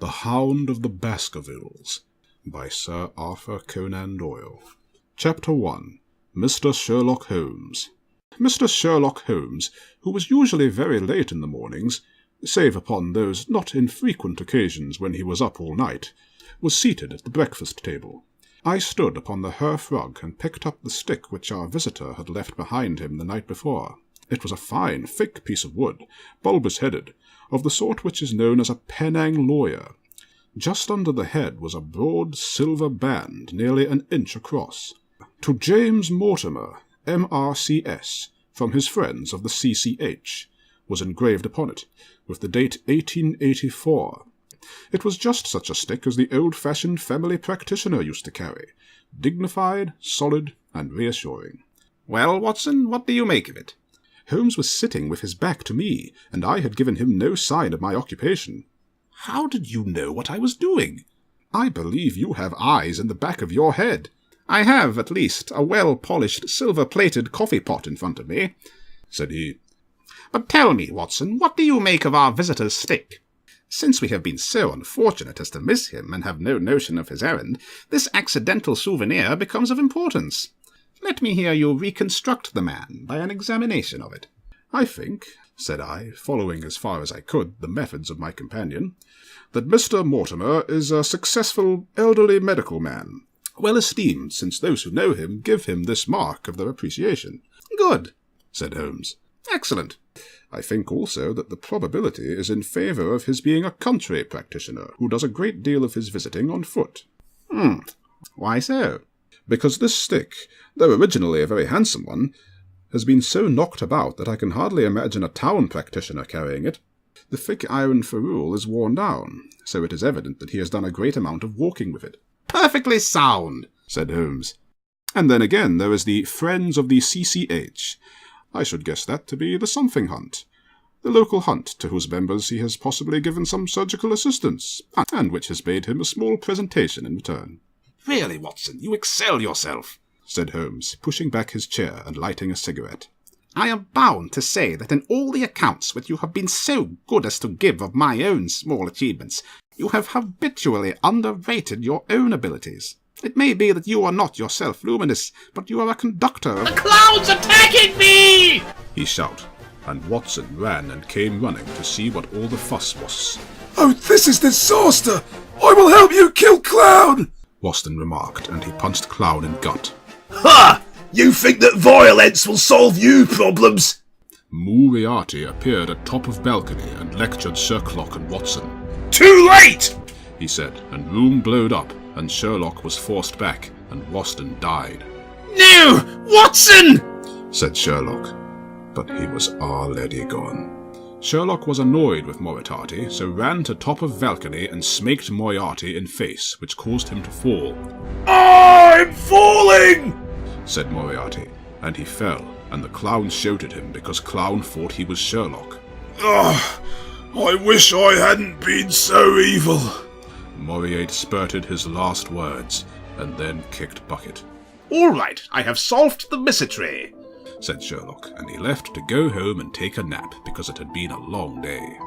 The Hound of the Baskervilles by Sir Arthur Conan Doyle. Chapter 1. Mr. Sherlock Holmes. Mr. Sherlock Holmes, who was usually very late in the mornings, save upon those not infrequent occasions when he was up all night, was seated at the breakfast table. I stood upon the hearth rug and picked up the stick which our visitor had left behind him the night before. It was a fine, thick piece of wood, bulbous-headed, of the sort which is known as a Penang lawyer. Just under the head was a broad silver band nearly an inch across. To James Mortimer, M.R.C.S., from his friends of the C.C.H., was engraved upon it, with the date 1884. It was just such a stick as the old-fashioned family practitioner used to carry, dignified, solid, and reassuring. "Well, Watson, what do you make of it?" Holmes was sitting with his back to me, and I had given him no sign of my occupation. "How did you know what I was doing?" "I believe you have eyes in the back of your head." "I have, at least, a well-polished, silver-plated coffee-pot in front of me," said he. "But tell me, Watson, what do you make of our visitor's stick? Since we have been so unfortunate as to miss him and have no notion of his errand, this accidental souvenir becomes of importance. Let me hear you reconstruct the man by an examination of it." "I think," said I, following as far as I could the methods of my companion, "that Mr. Mortimer is a successful elderly medical man, well esteemed, since those who know him give him this mark of their appreciation." "Good," said Holmes. "Excellent. I think also that the probability is in favour of his being a country practitioner who does a great deal of his visiting on foot." Why so?" "Because this stick, though originally a very handsome one, has been so knocked about that I can hardly imagine a town practitioner carrying it. The thick iron ferrule is worn down, so it is evident that he has done a great amount of walking with it." "Perfectly sound," said Holmes. "And then again there is the Friends of the C.C.H. I should guess that to be the something hunt, the local hunt to whose members he has possibly given some surgical assistance, and which has made him a small presentation in return." "Really, Watson, you excel yourself," said Holmes, pushing back his chair and lighting a cigarette. "I am bound to say that in all the accounts which you have been so good as to give of my own small achievements, you have habitually underrated your own abilities. It may be that you are not yourself luminous, but you are a conductor of—" "The cloud's attacking me!" he shouted, and Watson ran and came running to see what all the fuss was. "Oh, this is disaster! I will help you kill Clown!" Watson remarked, and he punched Clown in gut. "Ha! You think that violence will solve you problems?" Moriarty appeared atop of balcony and lectured Sherlock and Watson. "Too late!" he said, and room blowed up, and Sherlock was forced back, and Watson died. "No! Watson!" said Sherlock, but he was already gone. Sherlock was annoyed with Moriarty, so ran to top of balcony and smacked Moriarty in face, which caused him to fall. "I'm falling!" said Moriarty, and he fell, and the Clown shouted him because Clown thought he was Sherlock. I wish I hadn't been so evil." Moriarty spurted his last words, and then kicked bucket. "All right, I have solved the mystery," said Sherlock, and he left to go home and take a nap because it had been a long day.